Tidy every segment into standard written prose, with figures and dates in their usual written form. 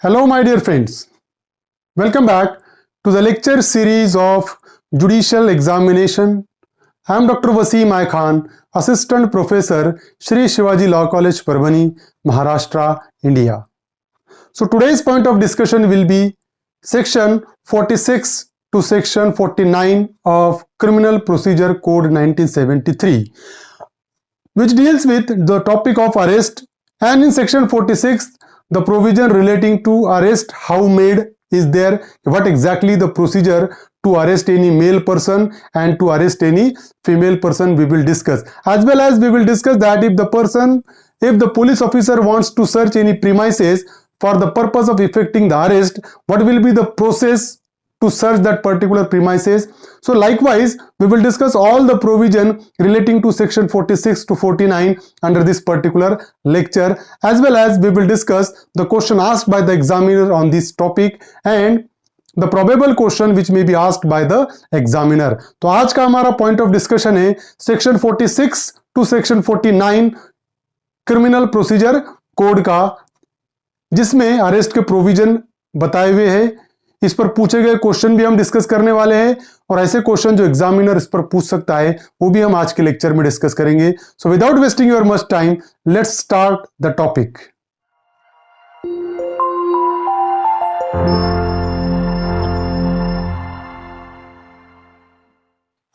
Hello, my dear friends. Welcome back to the lecture series of Judicial Examination. I am Dr. Wasim I Khan, Assistant Professor, Shri Shivaji Law College, Parbhani, Maharashtra, India. So today's point of discussion will be Section 46 to Section 49 of Criminal Procedure Code 1973, which deals with the topic of arrest, and in Section 46 the provision relating to arrest how made is there, what exactly the procedure to arrest any male person and to arrest any female person we will discuss, as well as we will discuss that if the police officer wants to search any premises for the purpose of effecting the arrest, what will be the process to search that particular premises. So likewise we will discuss all the provision relating to section 46 to 49 under this particular lecture, as well as we will discuss the question asked by the examiner on this topic and the probable question which may be asked by the examiner. तो आज का हमारा point of discussion है section 46 to section 49 criminal procedure code का, जिसमें arrest के provision बताए हुए हैं। इस पर पूछे गए क्वेश्चन भी हम डिस्कस करने वाले हैं और ऐसे क्वेश्चन जो एग्जामिनर इस पर पूछ सकता है वो भी हम आज के लेक्चर में डिस्कस करेंगे। So without wasting your much time, let's start the topic.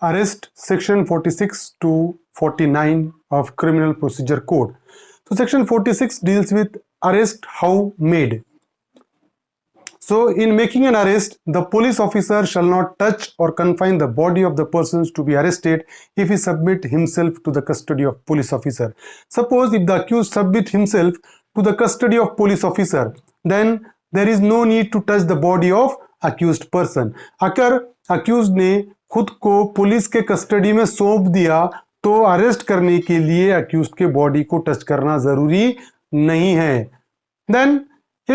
Arrest section 46 to 49 of Criminal Procedure Code. So section 46 deals with arrest how made. So in making an arrest, the police officer shall not touch or confine the body of the persons to be arrested if he submit himself to the custody of police officer. Suppose if the accused submit himself to the custody of police officer, then there is no need to touch the body of accused person. अगर accused ने खुद को police के custody में सौंप दिया तो arrest करने के लिए accused के बॉडी को टच करना जरूरी नहीं है। Then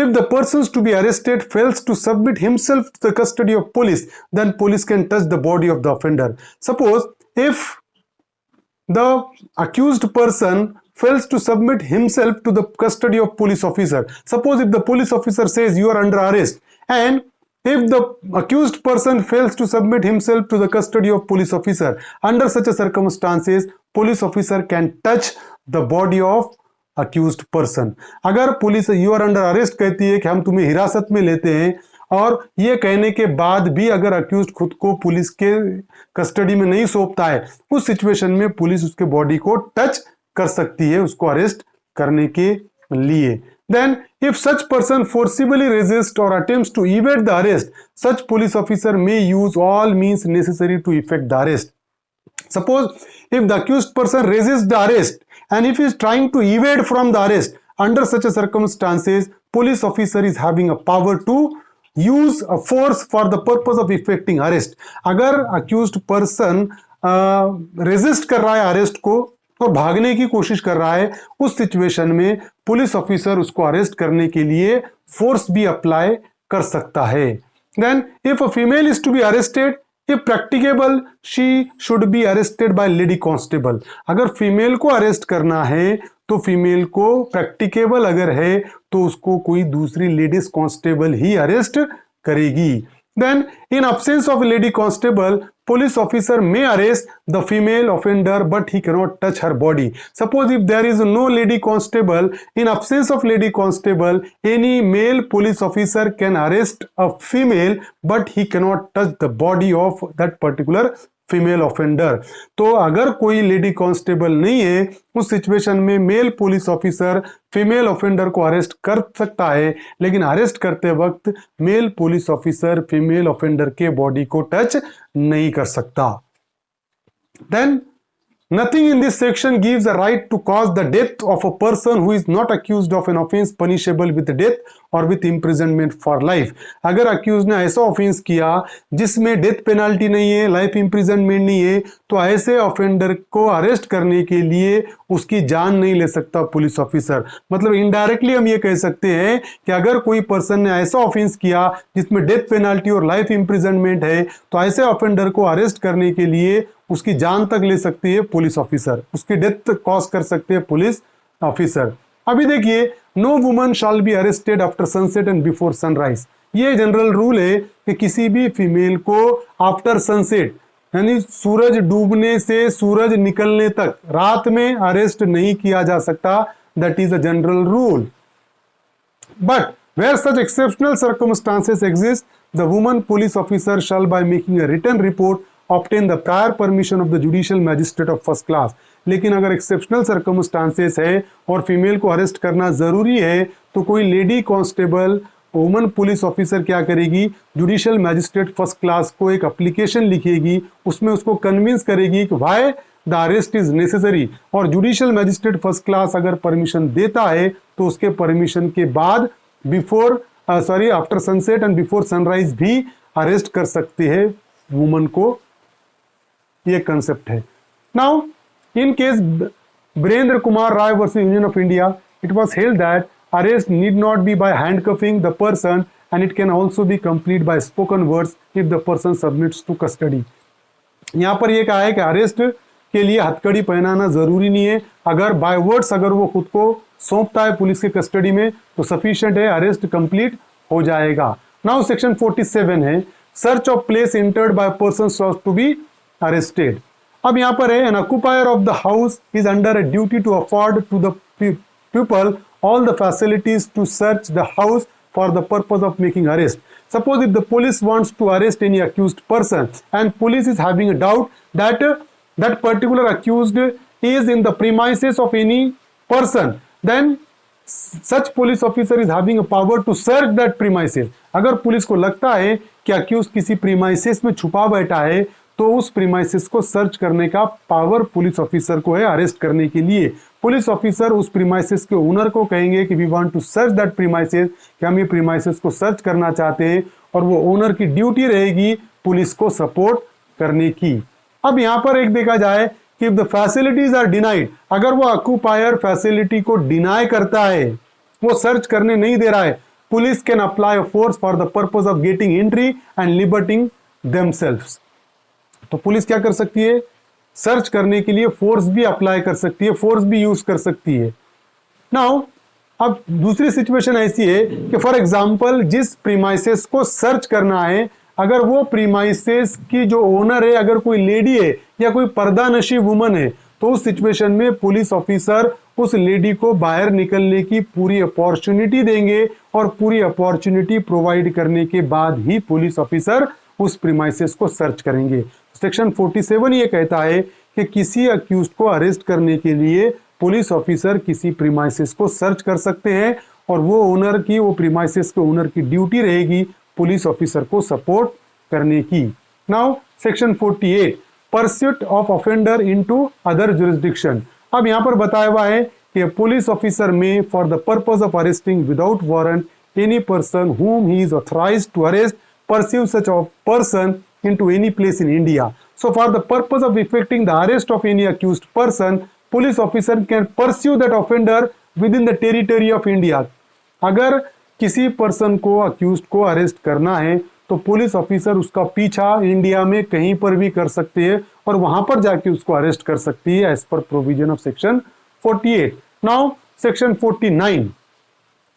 if the persons to be arrested fails to submit himself to the custody of police, then police can touch the body of the offender. Suppose if the accused person fails to submit himself to the custody of police officer, suppose if the police officer says you are under arrest, and if the accused person fails to submit himself to the custody of police officer, under such a circumstances, police officer can touch the body of accused person. अगर police you are under arrest कहती है कि हम तुम्हें हिरासत में लेते हैं, और ये कहने के बाद भी अगर अक्यूज्ड खुद को पुलिस के कस्टडी में नहीं सौंपता है, उस सिचुएशन में पुलिस उसके बॉडी को टच कर सकती है उसको अरेस्ट करने के लिए। Then if such person forcibly resists or attempts to evade the arrest, such police officer may use all means necessary to effect the arrest. Suppose if the accused person resists the arrest and if he is trying to evade from the arrest, under such a circumstances, police officer is having a power to use a force for the purpose of effecting arrest. अगर accused person resist कर रहा है arrest को और भागने की कोशिश कर रहा है, उस सिचुएशन में पुलिस ऑफिसर उसको अरेस्ट करने के लिए फोर्स भी अप्लाई कर सकता है। Then if a female is to be arrested, if practicable, she should be arrested by lady constable. अगर फीमेल को अरेस्ट करना है तो फीमेल को प्रैक्टिकेबल अगर है तो उसको कोई दूसरी लेडीज कांस्टेबल ही अरेस्ट करेगी। Then in absence of a lady constable, police officer may arrest the female offender but he cannot touch her body. Suppose if there is no lady constable, in absence of lady constable, any male police officer can arrest a female but he cannot touch the body of that particular female offender. तो अगर कोई lady constable नहीं है, उस situation में male police officer female offender को arrest कर सकता है, लेकिन अरेस्ट करते वक्त male police officer female offender के बॉडी को टच नहीं कर सकता। Then nothing in this section gives a right to cause the death of a person who is not accused of an offense punishable with death or with imprisonment for life. अगर accused ने ऐसा offence किया जिसमें death penalty नहीं है, life imprisonment नहीं है, तो ऐसे ऑफेंडर को अरेस्ट करने के लिए उसकी जान नहीं ले सकता पुलिस ऑफिसर। मतलब इनडायरेक्टली हम ये कह सकते हैं कि अगर कोई पर्सन ने ऐसा ऑफेंस किया जिसमें डेथ पेनल्टी और लाइफ इंप्रिजनमेंट है, तो ऐसे ऑफेंडर को अरेस्ट करने के लिए उसकी जान तक ले सकती है पुलिस ऑफिसर, उसकी डेथ कॉज कर सकते हैं पुलिस ऑफिसर। अभी देखिए no woman shall be arrested after sunset and before sunrise. ये जनरल रूल है कि किसी भी फीमेल को आफ्टर सनसेट यानी सूरज डूबने से सूरज निकलने तक रात में अरेस्ट नहीं किया जा सकता। That is a general rule. But where such exceptional circumstances exist, the woman police officer shall, by making a written report, obtain the prior permission of the judicial magistrate of first class. लेकिन अगर exceptional circumstances है और female को arrest करना जरूरी है तो कोई lady constable woman police officer क्या करेगी, जुडिशियल मैजिस्ट्रेट फर्स्ट क्लास को एक एप्लीकेशन लिखेगी, उसमें उसको कन्विंस करेगी कि why the arrest is necessary, और जुडिशियल मैजिस्ट्रेट फर्स्ट क्लास अगर परमिशन देता है तो उसके परमिशन के बाद after sunset and before sunrise भी अरेस्ट कर सकते हैं वुमन को। ये कंसेप्ट है। Now in case Birendra Kumar Rai versus Union of India, it was held that arrest need not be by handcuffing the person and it can also be complete by spoken words if the person submits to custody। यहां पर यह कहा है कि arrest के लिए हथकड़ी पहनाना जरूरी नहीं है, अगर बाय वर्ड्स अगर वो खुद को सौंपता है पुलिस के कस्टडी में तो सफिशिएंट है, अरेस्ट कंप्लीट हो जाएगा। नाउ सेक्शन 47 है, search of place entered by person to be arrested. अब यहां पर है, an occupier of the house is under a duty to afford to the people all the facilities to search the house for the purpose of making arrest. Suppose if the police wants to arrest any accused person and police is having a doubt that that particular accused is in the premises of any person, then such police officer is having a power to search that premises। अगर police को लगता है कि accused किसी premises में छुपा बैठा है तो उस प्रीमाइसेस को सर्च करने का पावर पुलिस ऑफिसर को है अरेस्ट करने के लिए। पुलिस ऑफिसर उस प्रीमाइसेस के ओनर को कहेंगे कि we want to search that premises, कि हम ये प्रीमाइसेस को सर्च करना चाहते हैं, और वो ओनर की ड्यूटी रहेगी पुलिस को सपोर्ट करने की। अब यहां पर एक देखा जाए कि if the facilities are denied, अगर वो ऑक्युपायर फैसिलिटी को डिनाई करता है, वो सर्च करने नहीं दे रहा है, police can apply force for the purpose of getting entry and liberating themselves. तो पुलिस क्या कर सकती है, सर्च करने के लिए फोर्स भी अप्लाई कर सकती है, फोर्स भी यूज कर सकती है। नाउ अब दूसरी सिचुएशन ऐसी है कि फॉर एग्जांपल जिस प्रीमाइसेस को सर्च करना है, अगर वो प्रीमाइसेस की जो ओनर है अगर कोई लेडी है या कोई पर्दानशी वुमन है, तो उस सिचुएशन में पुलिस ऑफिसर उस लेडी को बाहर निकलने की पूरी अपॉर्चुनिटी देंगे, और पूरी अपॉर्चुनिटी प्रोवाइड करने के बाद ही पुलिस ऑफिसर उस प्रीमाइसेस को सर्च करेंगे। सेक्शन 47 ये कहता है कि किसी अक्यूज्ड को अरेस्ट करने के लिए पुलिस ऑफिसर किसी प्रीमाइसेस को सर्च कर सकते हैं, और वो ओनर की, वो प्रीमाइसेस के ओनर की ड्यूटी रहेगी पुलिस ऑफिसर को सपोर्ट करने की। Now section 48, pursuit of offender into other jurisdiction. अब यहां पर बताया हुआ है कि पुलिस ऑफिसर में for the purpose of arresting without warrant any person whom he is authorized to arrest pursue such a person into any place in India. So for the purpose of effecting the arrest of any accused person, police officer can pursue that offender within the territory of India। अगर किसी person को accused को arrest करना है तो police officer उसका पीछा India में कहीं पर भी कर सकती है और वहां पर जाके उसको अरेस्ट कर सकती है as per provision of section 48। Now section 49,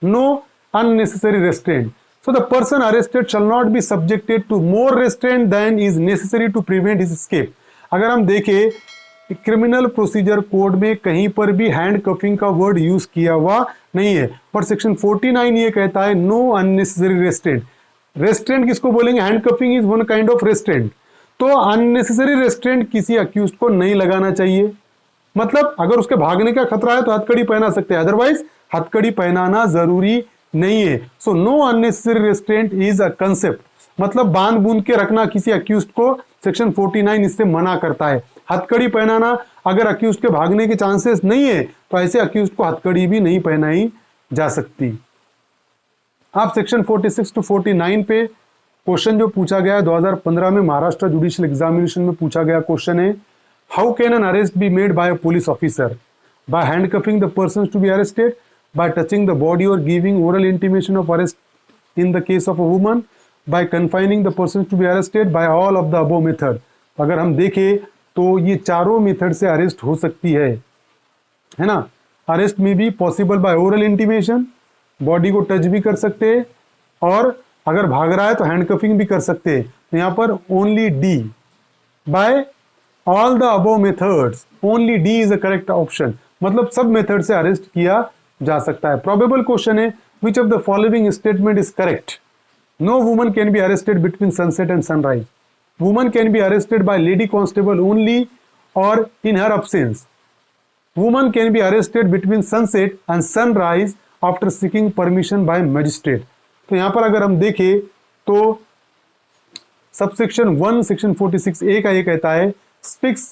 no unnecessary restraint. So the person arrested shall not be subjected to more restraint than is necessary to prevent his escape। अगर हम देखें क्रिमिनल प्रोसीजर कोड में कहीं पर भी hand coughing का word use किया हुआ नहीं है, पर सेक्शन 49 ये कहता है नो अननेसेसरी रेस्ट्रेंट। रेस्ट्रेंट किसको बोलेंगे, hand coughing is one kind of restaurant. तो अननेसेसरी रेस्ट्रेंट किसी अक्यूज्ड को नहीं लगाना चाहिए, मतलब अगर उसके भागने का खतरा है तो हथकड़ी पहना सकते हैं, अदरवाइज हथकड़ी पहनाना जरूरी नहीं है। So no unnecessary restaurant is a concept, मतलब बांध बूंद के रखना किसी अक्यूज्ड को सेक्शन 49 इससे मना करता है। हथकड़ी पहनाना, अगर अक्यूज्ड के भागने के चांसेस नहीं है तो ऐसे अक्यूज्ड को हथकड़ी भी नहीं पहनाई जा सकती। आप सेक्शन 46 टू 49 पे क्वेश्चन जो पूछा गया 2015 में महाराष्ट्र जुडिशियल एग्जामिनेशन में पूछा गया क्वेश्चन है, how can an arrest be made by a police officer? By handcuffing the person to be arrested, by touching the body or giving oral intimation of arrest in the case of a woman, by confining the person to be arrested, by all of the above method। अगर हम देखें तो ये चारों method से arrest हो सकती है ना। अरेस्ट में be possible by oral intimation, body को टच भी कर सकते हैं, और अगर भाग रहा है तो हैंडकफिंग भी कर सकते हैं। तो यहाँ पर only D, by all the above methods only D is a correct option, मतलब सब मेथड से अरेस्ट किया जा सकता है। प्रोबेबल क्वेश्चन है, which of the following statement is correct? No woman can be arrested between sunset and sunrise, woman can be arrested by lady constable only और in her absence, woman can be arrested between sunset and sunrise after seeking permission by magistrate। तो यहाँ पर अगर हम देखें तो subsection 1 section 46A का ये कहता है speaks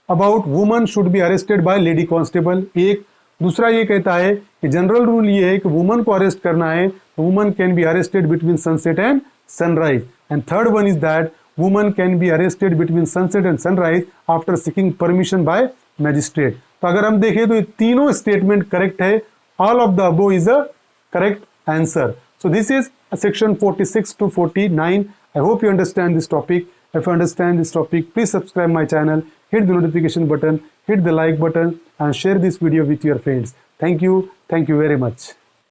about woman should be arrested by lady constable. एक दूसरा ये कहता है कि जनरल रूल ये है कि वुमन को अरेस्ट करना है, woman can be arrested between sunset and sunrise. And third one is that woman can be arrested between sunset and sunrise after seeking permission bye magistrate. तो अगर हम देखें तो ये तीनों स्टेटमेंट करेक्ट है, all of the above is a correct answer. So this is section 46 to 49. I hope you understand this topic. If you understand this topic, please subscribe my channel, hit the notification button, hit the like button and share this video with your friends. Thank you very much.